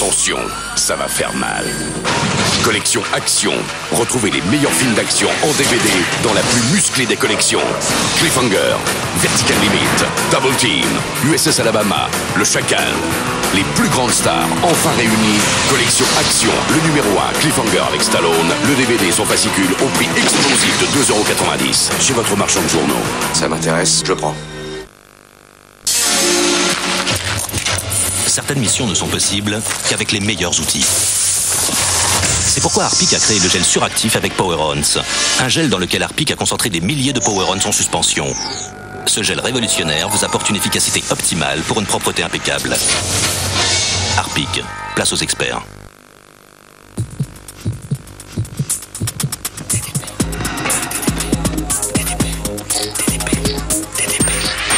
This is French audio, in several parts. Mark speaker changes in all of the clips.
Speaker 1: Attention, ça va faire mal. Collection Action. Retrouvez les meilleurs films d'action en DVD dans la plus musclée des collections. Cliffhanger, Vertical Limit, Double Team, USS Alabama, Le Chacal. Les plus grandes stars enfin réunies. Collection Action, le numéro 1, Cliffhanger avec Stallone. Le DVD et son fascicule au prix explosif de 2,90 € chez votre marchand de journaux.
Speaker 2: Ça m'intéresse, je prends.
Speaker 3: Certaines missions ne sont possibles qu'avec les meilleurs outils. C'est pourquoi Harpic a créé le gel suractif avec Power-Ons. Un gel dans lequel Harpic a concentré des milliers de Power-Ons en suspension. Ce gel révolutionnaire vous apporte une efficacité optimale pour une propreté impeccable. Harpic, place aux experts.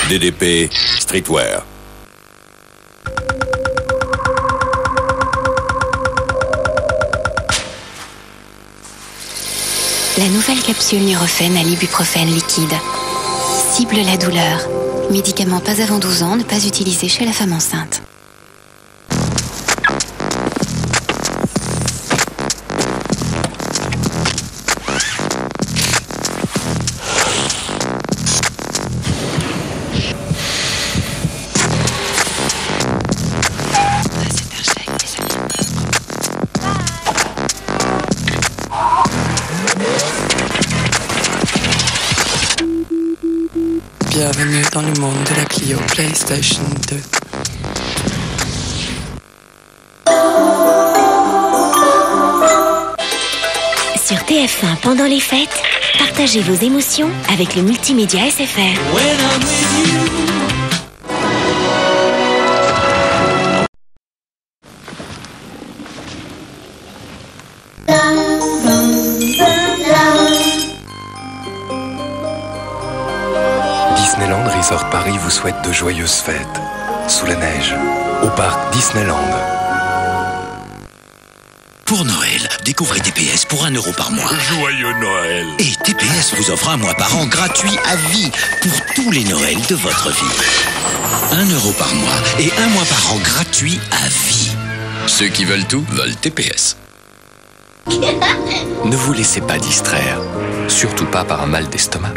Speaker 1: DDP Streetwear.
Speaker 4: La nouvelle capsule Nurofen à l'ibuprofène liquide cible la douleur. Médicament pas avant 12 ans, ne pas utiliser chez la femme enceinte.
Speaker 5: Bienvenue dans le monde de la Clio PlayStation 2.
Speaker 6: Sur TF1 pendant les fêtes, partagez vos émotions avec le multimédia SFR.
Speaker 7: Disneyland Resort Paris vous souhaite de joyeuses fêtes, sous la neige, au parc Disneyland.
Speaker 8: Pour Noël, découvrez TPS pour 1 € par mois.
Speaker 1: Joyeux Noël.
Speaker 8: Et TPS vous offre 1 mois par an gratuit à vie pour tous les Noëls de votre vie. 1 € par mois et 1 mois par an gratuit à vie.
Speaker 9: Ceux qui veulent tout veulent TPS.
Speaker 7: Ne vous laissez pas distraire, surtout pas par un mal d'estomac.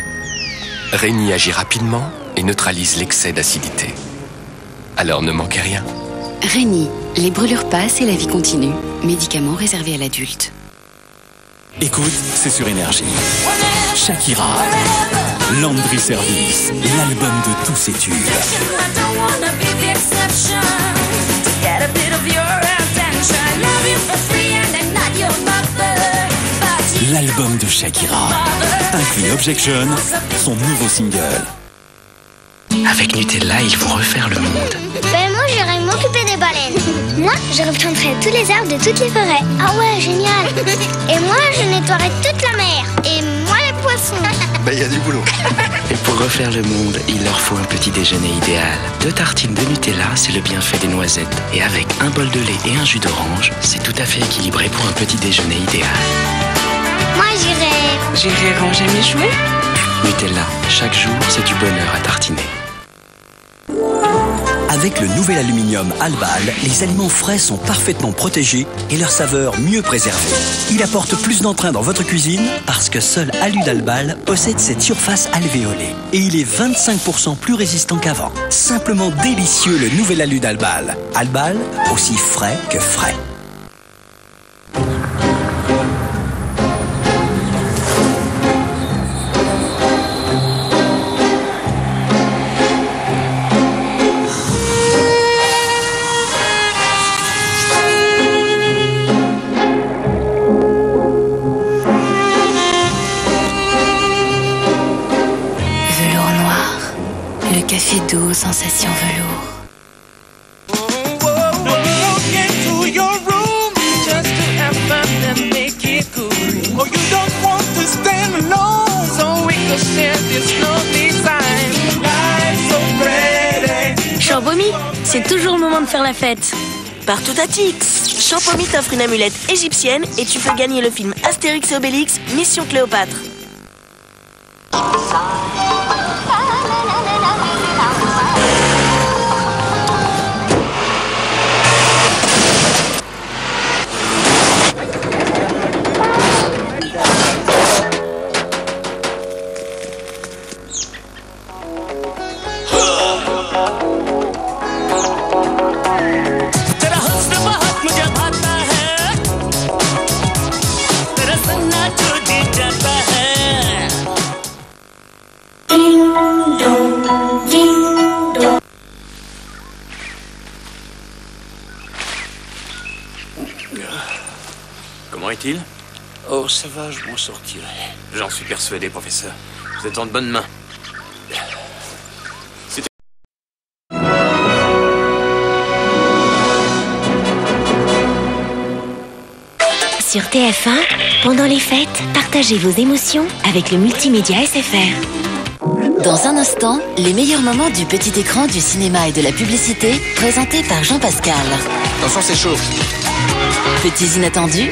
Speaker 7: Réni agit rapidement et neutralise l'excès d'acidité. Alors ne manquez rien.
Speaker 4: Réni, les brûlures passent et la vie continue. Médicament réservé à l'adulte.
Speaker 10: Écoute, c'est sur Énergie. Shakira, Landry Service, l'album de tous ses tubes. L'album de Shakira inclut Objection, son nouveau single.
Speaker 11: Avec Nutella, il faut refaire le monde.
Speaker 12: Ben moi, j'irai m'occuper des baleines. Moi, je replanterai tous les arbres de toutes les forêts. Ah ouais, génial. Et moi, je nettoierai toute la mer. Et moi, les poissons.
Speaker 11: Ben, il y a du boulot. Et pour refaire le monde, il leur faut un petit déjeuner idéal. 2 tartines de Nutella, c'est le bienfait des noisettes. Et avec un bol de lait et un jus d'orange, c'est tout à fait équilibré pour un petit déjeuner idéal.
Speaker 12: Moi, j'irai...
Speaker 5: J'irai ranger mes jouets.
Speaker 11: Nutella, chaque jour, c'est du bonheur à tartiner.
Speaker 13: Avec le nouvel aluminium Albal, les aliments frais sont parfaitement protégés et leur saveur mieux préservée. Il apporte plus d'entrain dans votre cuisine parce que seul Alu d'Albal possède cette surface alvéolée. Et il est 25% plus résistant qu'avant. Simplement délicieux le nouvel Alu d'Albal. Albal, aussi frais que frais.
Speaker 4: Café doux, sensation velours.
Speaker 14: Champomy, c'est toujours le moment de faire la fête. Partout à Tix, Champomy t'offre une amulette égyptienne et tu peux gagner le film Astérix et Obélix, Mission Cléopâtre.
Speaker 2: Comment est-il?
Speaker 15: Oh, ça va, je m'en sortirai.
Speaker 2: J'en suis persuadé, professeur. Vous êtes en de bonnes mains.
Speaker 6: Sur TF1, pendant les fêtes, partagez vos émotions avec le multimédia SFR.
Speaker 16: Dans un instant, les meilleurs moments du petit écran du cinéma et de la publicité, présentés par Jean Pascal.
Speaker 17: Attention, c'est chaud.
Speaker 16: Petits inattendus,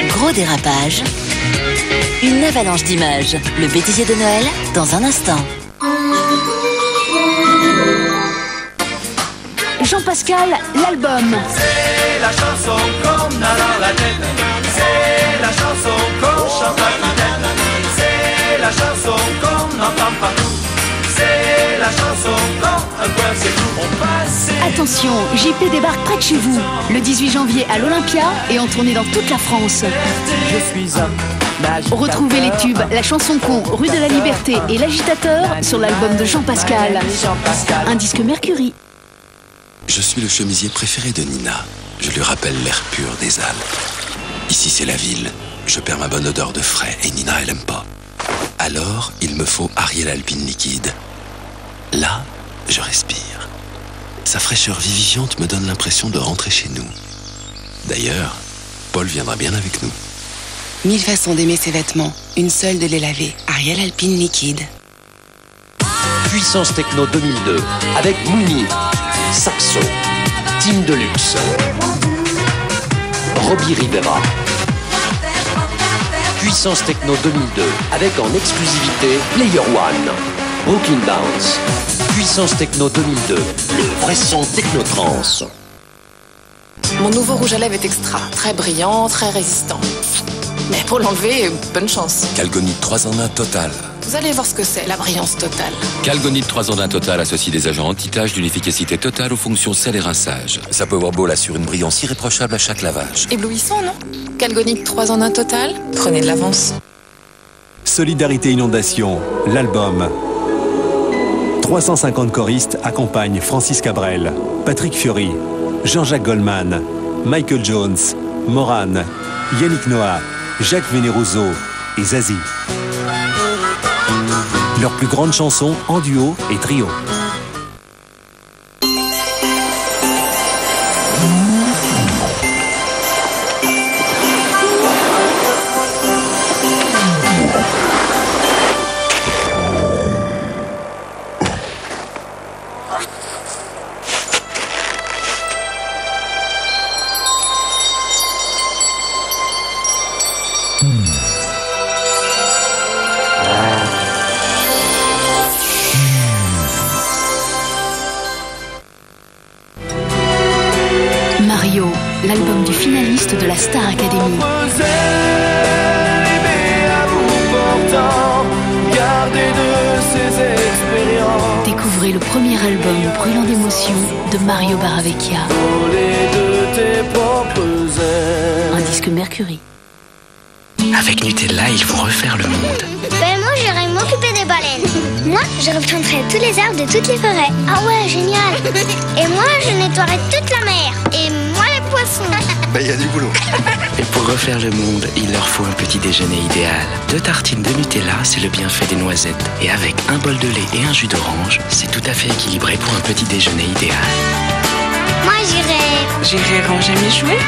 Speaker 16: gros dérapage, une avalanche d'images. Le bêtisier de Noël, dans un instant.
Speaker 18: Jean Pascal, l'album.
Speaker 19: C'est la chanson qu'on a dans la tête. C'est la chanson qu'on chante à tue-tête. C'est la chanson qu'on entend partout. C'est la chanson quand un coin c'est tout. On passe.
Speaker 18: Attention, JP débarque près de chez vous, le 18 janvier à l'Olympia et en tournée dans toute la France.
Speaker 19: Je suis un
Speaker 18: Retrouvez les tubes, la chanson con, Rue de la Liberté et l'agitateur sur l'album de Jean Pascal. Un disque Mercury.
Speaker 20: Je suis le chemisier préféré de Nina. Je lui rappelle l'air pur des Alpes. Ici, c'est la ville. Je perds ma bonne odeur de frais et Nina, elle aime pas. Alors, il me faut Ariel Alpine Liquide. Là, je respire. Sa fraîcheur vivifiante me donne l'impression de rentrer chez nous. D'ailleurs, Paul viendra bien avec nous.
Speaker 5: 1000 façons d'aimer ses vêtements, une seule de les laver. Ariel Alpine Liquide.
Speaker 21: Puissance Techno 2002 avec Mouni, Saxo, Team Deluxe, Robbie Rivera. Puissance Techno 2002 avec en exclusivité Player One, Brooklyn Bounce. Puissance Techno 2002, le vrai son techno-trance.
Speaker 5: Mon nouveau rouge à lèvres est extra, très brillant, très résistant. Mais pour l'enlever, bonne chance.
Speaker 20: Calgonite 3 en 1 total.
Speaker 5: Vous allez voir ce que c'est, la brillance totale.
Speaker 9: Calgonite 3 en 1 total associe des agents anti-taches d'une efficacité totale aux fonctions sel et rinçage.
Speaker 20: Sa Powerball assure une brillance irréprochable à chaque lavage.
Speaker 5: Éblouissant, non? Calgonite 3 en 1 total, prenez de l'avance.
Speaker 22: Solidarité Inondation, l'album. 350 choristes accompagnent Francis Cabrel, Patrick Fiori, Jean-Jacques Goldman, Michael Jones, Morane, Yannick Noah, Jacques Veneroso et Zazie. Leurs plus grandes chansons en duo et trio.
Speaker 18: Mario, l'album du finaliste de la Star Academy. Découvrez le premier album brûlant d'émotions de Mario Baravecchia. Un disque Mercury.
Speaker 11: Avec Nutella, il faut refaire le monde.
Speaker 12: Ben moi j'irai m'occuper des baleines. Moi je replanterai tous les arbres de toutes les forêts. Ah ouais, génial. Et moi je nettoierai toute la mer. Et moi les poissons.
Speaker 11: Ben, y a du boulot. Et pour refaire le monde, il leur faut un petit déjeuner idéal. 2 tartines de Nutella, c'est le bienfait des noisettes. Et avec un bol de lait et un jus d'orange, c'est tout à fait équilibré pour un petit déjeuner idéal.
Speaker 12: Moi j'irai...
Speaker 5: J'irai ranger mes jouets.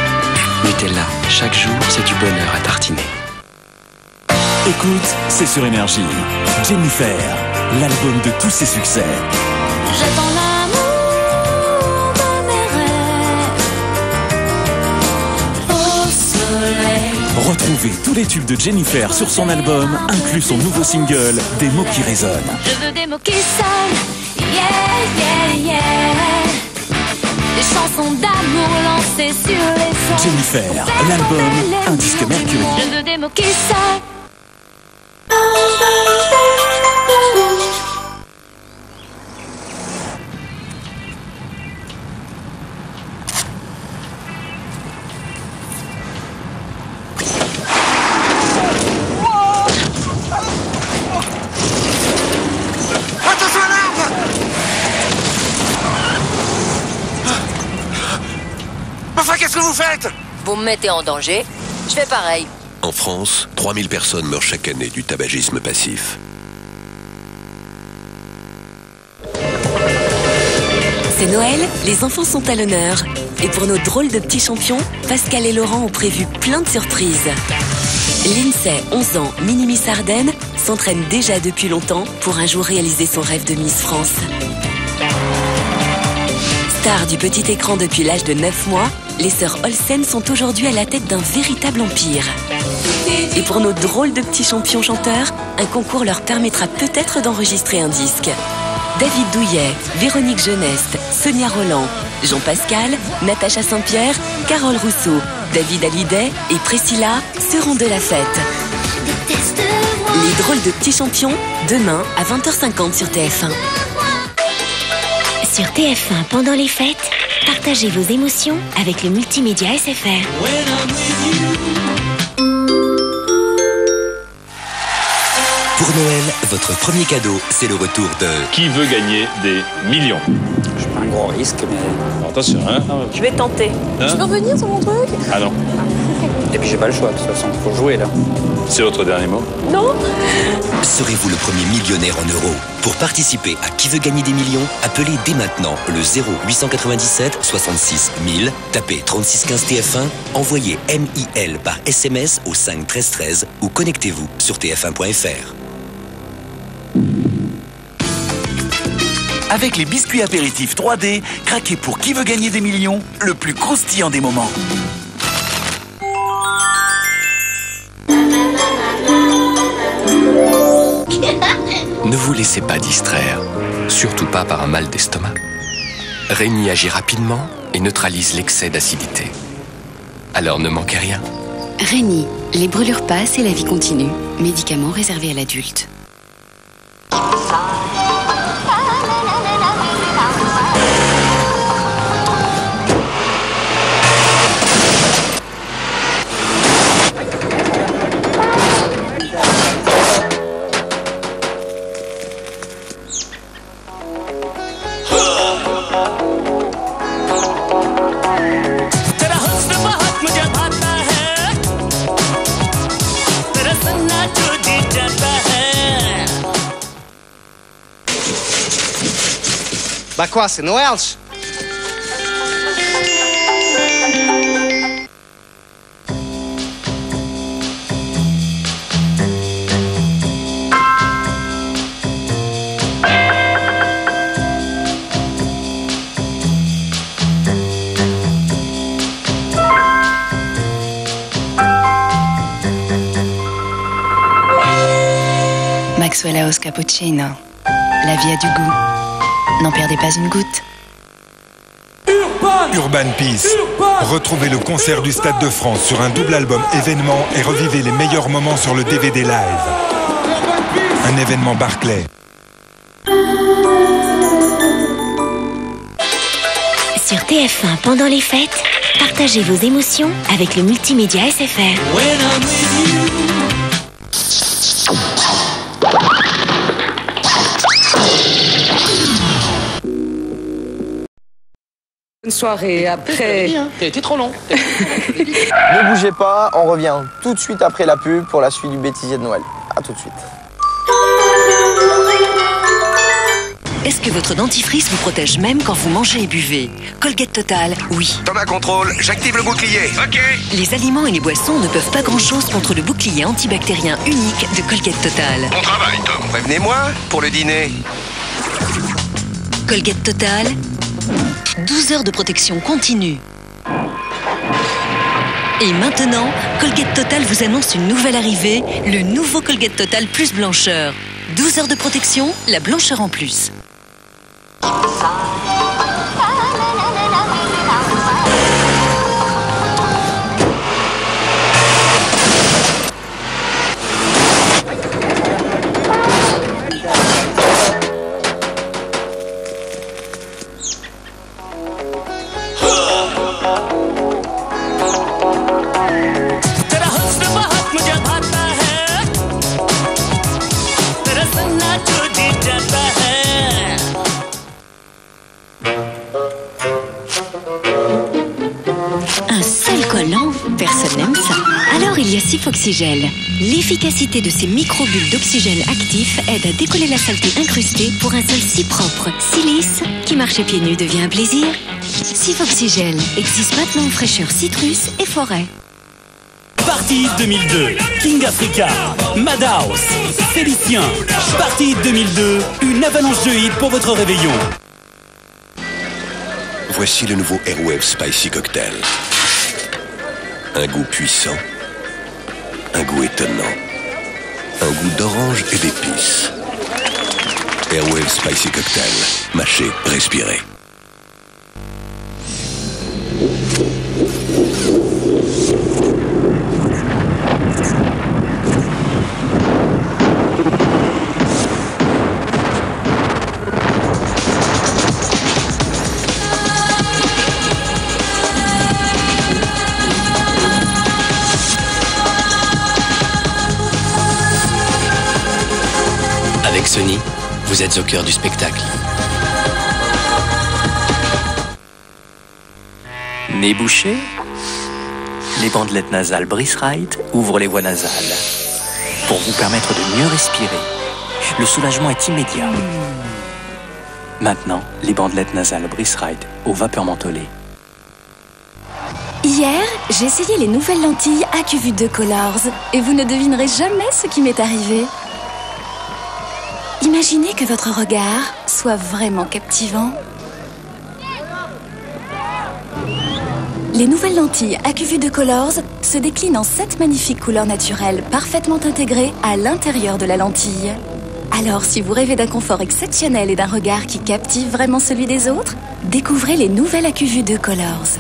Speaker 11: Nutella, chaque jour, c'est du bonheur à tartiner.
Speaker 10: Écoute, c'est sur Énergie. Jennifer, l'album de tous ses succès.
Speaker 23: J'attends l'amour de mes rêves au soleil.
Speaker 10: Retrouvez tous les tubes de Jennifer sur son album, inclus son nouveau single, Des mots qui résonnent.
Speaker 23: Je veux des mots qui sonnent, yeah, yeah, yeah. Des chansons d'amour lancées sur les sons.
Speaker 10: Jennifer, l'album, un disque Mercury.
Speaker 23: Je veux des mots qui sonnent.
Speaker 17: Attention à l'arbre! Enfin, qu'est-ce que vous faites?
Speaker 1: Vous me mettez en danger, je fais pareil.
Speaker 3: En France, 3000 personnes meurent chaque année du tabagisme passif.
Speaker 8: C'est Noël, les enfants sont à l'honneur. Et pour nos drôles de petits champions, Pascal et Laurent ont prévu plein de surprises. Lindsay, 11 ans, mini-Miss Ardennes, s'entraîne déjà depuis longtemps pour un jour réaliser son rêve de Miss France. Star du petit écran depuis l'âge de 9 mois, les sœurs Olsen sont aujourd'hui à la tête d'un véritable empire. Et pour nos drôles de petits champions chanteurs, un concours leur permettra peut-être d'enregistrer un disque. David Douillet, Véronique Jeuneste, Sonia Roland, Jean Pascal, Natacha Saint-Pierre, Carole Rousseau, David Hallyday et Priscilla seront de la fête. Les drôles de petits champions, demain à 20h50 sur TF1.
Speaker 6: Sur TF1 pendant les fêtes, partagez vos émotions avec le multimédia SFR.
Speaker 24: Pour Noël, votre premier cadeau, c'est le retour de...
Speaker 25: Qui veut gagner des millions?
Speaker 26: Je prends un gros risque, mais...
Speaker 25: Attention, hein.
Speaker 14: Je vais tenter. Je peux revenir sur mon truc?
Speaker 25: Ah non.
Speaker 26: Et puis j'ai pas le choix, de toute façon, faut jouer là.
Speaker 25: C'est votre dernier mot?
Speaker 14: Non.
Speaker 24: Serez-vous le premier millionnaire en euros? Pour participer à Qui veut gagner des millions, appelez dès maintenant le 0897 66 000, tapez 3615 TF1, envoyez MIL par SMS au 5 13 13 ou connectez-vous sur tf1.fr.
Speaker 27: Avec les biscuits apéritifs 3D, craquez pour Qui veut gagner des millions, le plus croustillant des moments.
Speaker 7: Ne vous laissez pas distraire, surtout pas par un mal d'estomac. Réni agit rapidement et neutralise l'excès d'acidité. Alors ne manquez rien.
Speaker 4: Réni, les brûlures passent et la vie continue. Médicament réservé à l'adulte.
Speaker 28: Bah quoi, c'est Noël?
Speaker 4: Maxwell House Cappuccino. La vie a du goût. N'en perdez pas une goutte.
Speaker 29: Urban Peace. Retrouvez le concert du Stade de France sur un double album événement et revivez les meilleurs moments sur le DVD live. Un événement Barclay.
Speaker 6: Sur TF1 pendant les fêtes, partagez vos émotions avec le multimédia SFR.
Speaker 30: Une soirée après...
Speaker 28: T'es trop long. Ne bougez pas, on revient tout de suite après la pub pour la suite du bêtisier de Noël. A tout de suite.
Speaker 8: Est-ce que votre dentifrice vous protège même quand vous mangez et buvez? Colgate Total, oui.
Speaker 17: Thomas contrôle, j'active le bouclier. Ok.
Speaker 8: Les aliments et les boissons ne peuvent pas grand-chose contre le bouclier antibactérien unique de Colgate Total.
Speaker 17: Bon travail, Tom. Prévenez-moi pour le dîner.
Speaker 8: Colgate Total, 12 heures de protection continue. Et maintenant, Colgate Total vous annonce une nouvelle arrivée, le nouveau Colgate Total Plus Blancheur. 12 heures de protection, la blancheur en plus.
Speaker 6: Un seul collant, personne n'aime ça. Alors il y a Sifoxygel. L'efficacité de ces microbules d'oxygène actifs aide à décoller la saleté incrustée pour un sol si propre, si lisse, qui marcher pieds nus devient un plaisir. Sifoxygel existe maintenant en fraîcheur citrus et forêt.
Speaker 10: Party 2002, King Africa, Madhouse, Félicien. Party 2002, une avalanche de hits pour votre réveillon.
Speaker 3: Voici le nouveau Airwave Spicy Cocktail. Un goût puissant, un goût étonnant, un goût d'orange et d'épices. Airwave Spicy Cocktail. Mâchez, respirez.
Speaker 24: Avec Sony, vous êtes au cœur du spectacle.
Speaker 7: Nez bouché, les bandelettes nasales Brice Wright ouvrent les voies nasales pour vous permettre de mieux respirer. Le soulagement est immédiat. Maintenant, les bandelettes nasales Brice Wright aux vapeurs mentholées.
Speaker 23: Hier, j'ai essayé les nouvelles lentilles AccuVue 2 Colors et vous ne devinerez jamais ce qui m'est arrivé. Imaginez que votre regard soit vraiment captivant. Les nouvelles lentilles AccuVue 2 Colors se déclinent en 7 magnifiques couleurs naturelles parfaitement intégrées à l'intérieur de la lentille. Alors, si vous rêvez d'un confort exceptionnel et d'un regard qui captive vraiment celui des autres, découvrez les nouvelles AccuVue 2 Colors.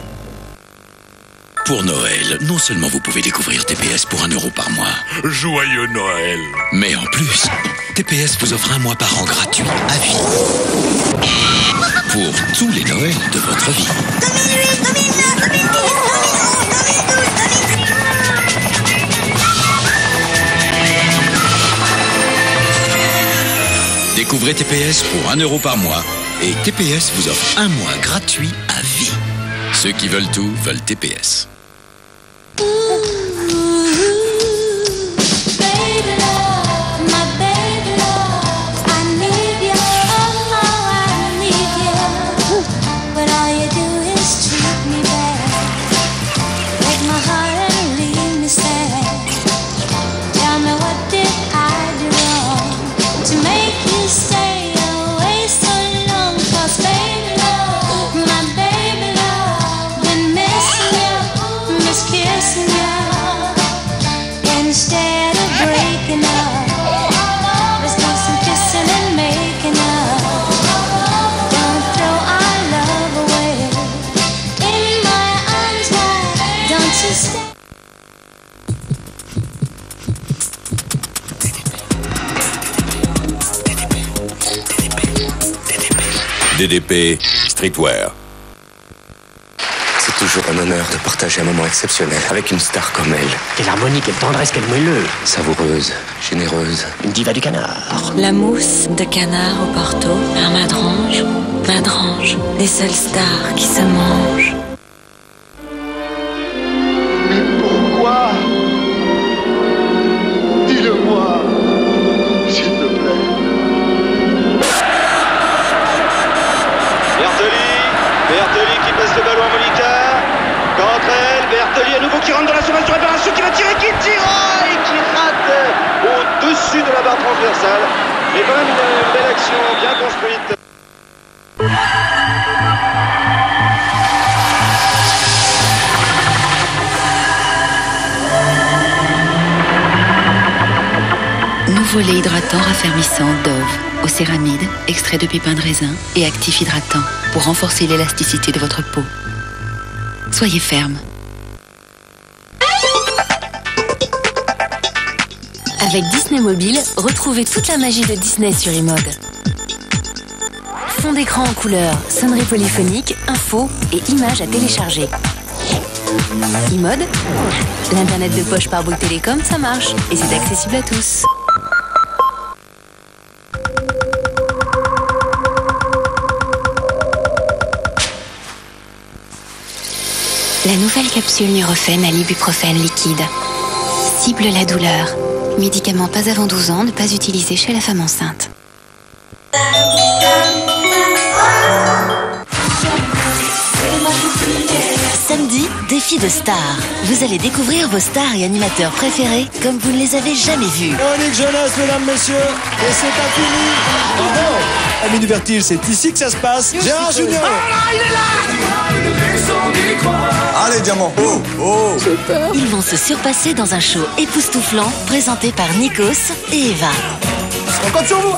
Speaker 24: Pour Noël, non seulement vous pouvez découvrir TPS pour 1 euro par mois.
Speaker 2: Joyeux Noël!
Speaker 24: Mais en plus, TPS vous offre 1 mois par an gratuit à vie. Pour tous les Noëls de votre vie.
Speaker 12: 2008, 2009, 2010, 2011, 2012, 2013.
Speaker 24: Découvrez TPS pour 1 euro par mois et TPS vous offre 1 mois gratuit à vie. Ceux qui veulent tout veulent TPS.
Speaker 3: DDP Streetwear.
Speaker 11: C'est toujours un honneur de partager un moment exceptionnel avec une star comme elle.
Speaker 9: Quelle harmonie, quelle tendresse, quel moelleux.
Speaker 11: Savoureuse, généreuse.
Speaker 9: Une diva du canard.
Speaker 8: La mousse de canard au Porto, un madrange, les seules stars qui se mangent.
Speaker 12: Mais pourquoi? Dis-le-moi, s'il te plaît.
Speaker 13: Bertoli qui passe le ballon à Monica. Contre elle, Bertoli à nouveau qui rentre dans la surface de réparation, qui va tirer, qui tire et qui rate au-dessus de la barre transversale. Mais quand même une belle action bien construite.
Speaker 4: Nouveau lait hydratant raffermissant Dove, aux céramides, extrait de pépins de raisin et actif hydratant pour renforcer l'élasticité de votre peau. Soyez ferme.
Speaker 8: Avec Disney Mobile, retrouvez toute la magie de Disney sur iMode. Fond d'écran en couleur, sonnerie polyphonique, infos et images à télécharger. iMode, l'internet de poche par Bouygues Télécom, ça marche et c'est accessible à tous.
Speaker 6: La nouvelle capsule Nurofen à l'ibuprofène liquide cible la douleur. Médicament pas avant 12 ans, ne pas utiliser chez la femme enceinte.
Speaker 14: Samedi, défi de stars. Vous allez découvrir vos stars et animateurs préférés comme vous ne les avez jamais vus.
Speaker 1: Véronique Jeunesse, mesdames, messieurs, et c'est pas fini. Bravo. Amis du Vertige, c'est ici que ça se passe. Gérard Junior.
Speaker 14: Ah, il est là.
Speaker 1: Allez, Diamant. Oh, oh. J'ai peur.
Speaker 14: Ils vont se surpasser dans un show époustouflant présenté par Nikos et Eva.
Speaker 1: On compte sur vous.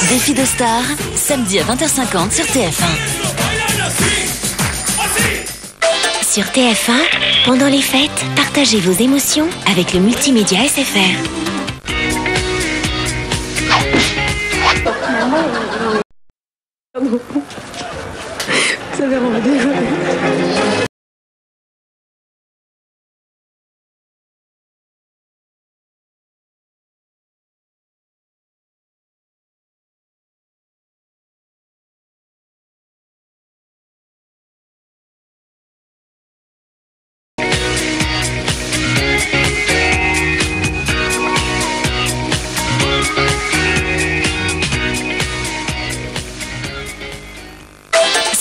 Speaker 14: Défi de stars, samedi à 20h50 sur TF1.
Speaker 6: Sur TF1, pendant les fêtes, partagez vos émotions avec le multimédia SFR.
Speaker 5: Vous avez rendez-vous.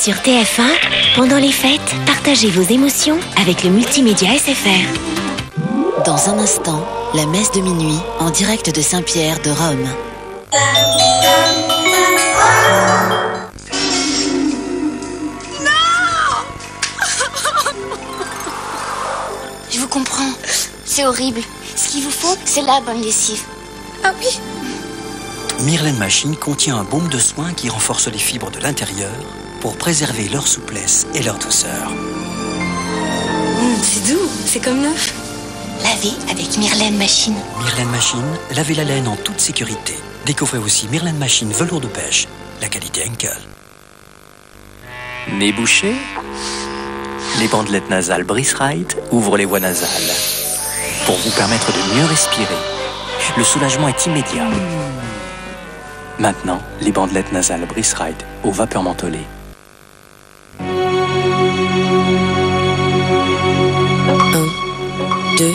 Speaker 6: Sur TF1, pendant les fêtes, partagez vos émotions avec le multimédia SFR.
Speaker 14: Dans un instant, la messe de minuit en direct de Saint-Pierre de Rome.
Speaker 12: Je vous comprends. C'est horrible. Ce qu'il vous faut, c'est la bonne lessive. Ah oui.
Speaker 15: Myrlène Machine contient un baume de soin qui renforce les fibres de l'intérieur pour préserver leur souplesse et leur douceur.
Speaker 5: C'est doux, c'est comme neuf.
Speaker 12: Lavez avec Myrlène Machine.
Speaker 15: Myrlène Machine, lavez la laine en toute sécurité. Découvrez aussi Myrlène Machine velours de pêche, la qualité Henkel.
Speaker 16: Nez bouché? Les bandelettes nasales Brice Ride ouvrent les voies nasales pour vous permettre de mieux respirer. Le soulagement est immédiat. Maintenant, les bandelettes nasales Brice Ride aux vapeurs mentholées.
Speaker 18: 2,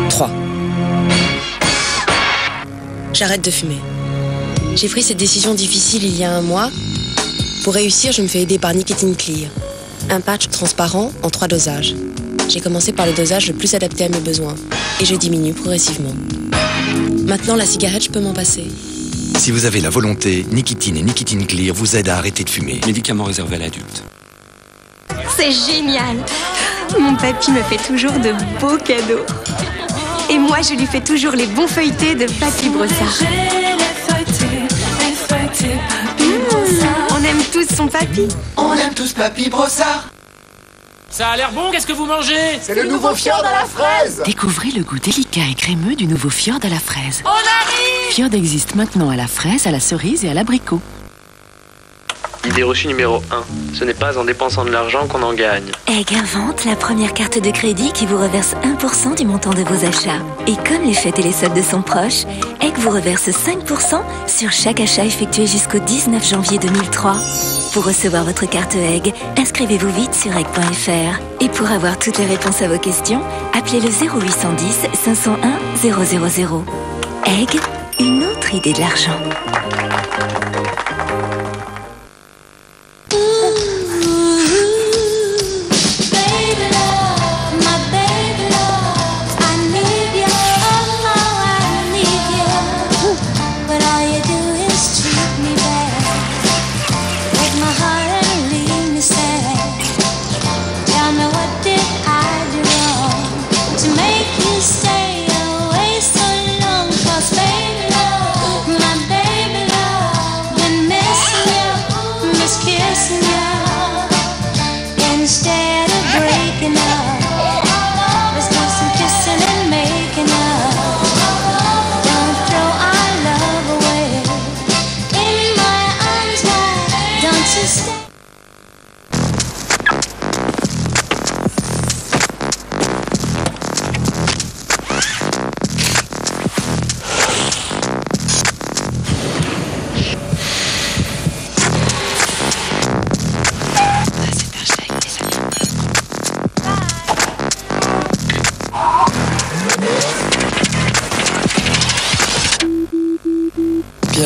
Speaker 18: 3. J'arrête de fumer. J'ai pris cette décision difficile il y a 1 mois. Pour réussir, je me fais aider par Nicotine Clear. Un patch transparent en 3 dosages. J'ai commencé par le dosage le plus adapté à mes besoins. Et je diminue progressivement. Maintenant, la cigarette, je peux m'en passer.
Speaker 24: Si vous avez la volonté, Nicotine et Nicotine Clear vous aident à arrêter de fumer.
Speaker 16: Médicament réservé à l'adulte.
Speaker 23: C'est génial. Mon papy me fait toujours de beaux cadeaux. Et moi, je lui fais toujours les bons feuilletés de Papy Brossard. On aime tous son papy.
Speaker 19: On aime tous Papy Brossard.
Speaker 20: Ça a l'air bon, qu'est-ce que vous mangez?
Speaker 19: C'est le nouveau Fjord à la fraise.
Speaker 21: Découvrez le goût délicat et crémeux du nouveau Fjord à la fraise.
Speaker 20: On arrive!
Speaker 21: Fjord existe maintenant à la fraise, à la cerise et à l'abricot.
Speaker 22: Idée reçue numéro 1. Ce n'est pas en dépensant de l'argent qu'on en gagne.
Speaker 6: Egg invente la première carte de crédit qui vous reverse 1% du montant de vos achats. Et comme les fêtes et les soldes sont proches, Egg vous reverse 5% sur chaque achat effectué jusqu'au 19 janvier 2003. Pour recevoir votre carte Egg, inscrivez-vous vite sur egg.fr. Et pour avoir toutes les réponses à vos questions, appelez le 0810 501 000. Egg, une autre idée de l'argent.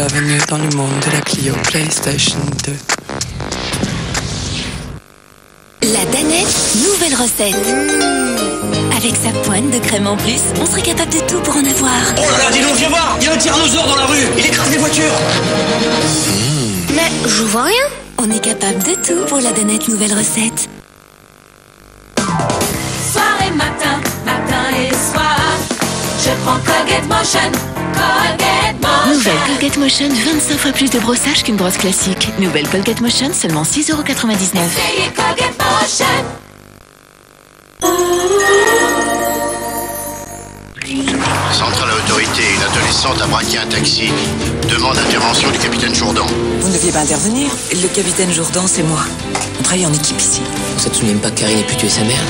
Speaker 2: Bienvenue dans le monde de la Clio PlayStation 2.
Speaker 6: La Danette, nouvelle recette. Avec sa pointe de crème en plus, on serait capable de tout pour en avoir.
Speaker 7: Oh là là, dis donc, viens voir. Il y a un tyrannosaure dans la rue. Il écrase les voitures.
Speaker 12: Mais je vois rien.
Speaker 6: On est capable de tout pour la Danette, nouvelle recette.
Speaker 10: Soir et matin, matin et soir, je prends Colgate Motion, Colgate Motion.
Speaker 21: Nouvelle Colgate Motion, 25 fois plus de brossage qu'une brosse classique. Nouvelle Colgate Motion, seulement 6,99 €.
Speaker 10: Essayez Colgate Motion.
Speaker 17: Centrale à autorité, une adolescente a braqué un taxi. Demande intervention du capitaine Jourdan.
Speaker 25: Vous ne deviez pas intervenir. Le capitaine Jourdan, c'est moi. On travaille en équipe ici.
Speaker 9: Ça te souviens pas que Karine ait pu tuer sa mère?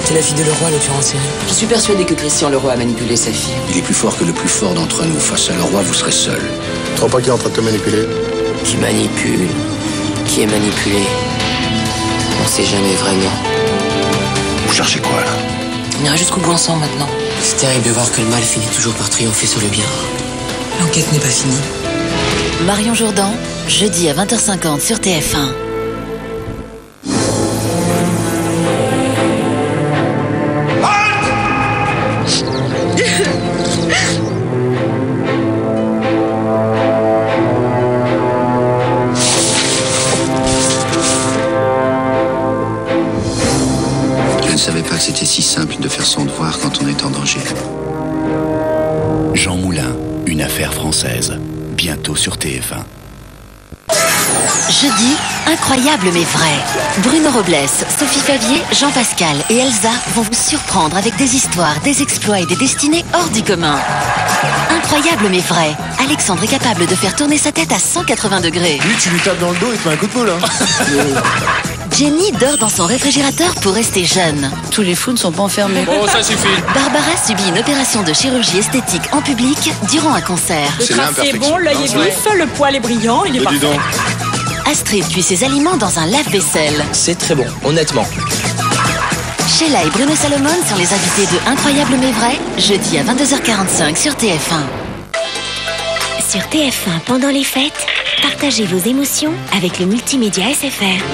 Speaker 25: C'est la fille de Leroy, le tueur en série.
Speaker 9: Je suis persuadé que Christian Leroy a manipulé sa fille.
Speaker 17: Il est plus fort que le plus fort d'entre nous. Face à Leroy, vous serez seul.
Speaker 26: Tu crois pas qu'il est en train de te manipuler?
Speaker 9: Qui manipule? Qui est manipulé? On sait jamais vraiment.
Speaker 17: Vous cherchez quoi, là?
Speaker 9: On ira jusqu'au bout ensemble maintenant. C'est terrible de voir que le mal finit toujours par triompher sur le bien.
Speaker 25: L'enquête n'est pas finie.
Speaker 4: Marion Jourdan, jeudi à 20h50 sur TF1.
Speaker 17: Je ne savais pas que c'était si simple de faire son devoir quand on est en danger.
Speaker 27: Jean Moulin, une affaire française. Bientôt sur TF1.
Speaker 4: Jeudi, incroyable mais vrai. Bruno Robles, Sophie Favier, Jean Pascal et Elsa vont vous surprendre avec des histoires, des exploits et des destinées hors du commun. Incroyable mais vrai. Alexandre est capable de faire tourner sa tête à 180 degrés.
Speaker 1: Lui, tu lui tapes dans le dos et tu mets un coup de poule, hein.
Speaker 4: Jenny dort dans son réfrigérateur pour rester jeune.
Speaker 21: Tous les fous ne sont pas enfermés.
Speaker 20: Oh, ça suffit.
Speaker 4: Barbara subit une opération de chirurgie esthétique en public durant un concert.
Speaker 28: Le tracé est bon, l'œil est vif, le poil est brillant, il est parfait.
Speaker 4: Astrid cuit ses aliments dans un lave-vaisselle.
Speaker 9: C'est très bon, honnêtement.
Speaker 4: Sheila et Bruno Salomon sont les invités de Incroyable mais vrai, jeudi à 22h45 sur TF1.
Speaker 6: Sur TF1, pendant les fêtes, partagez vos émotions avec le multimédia SFR.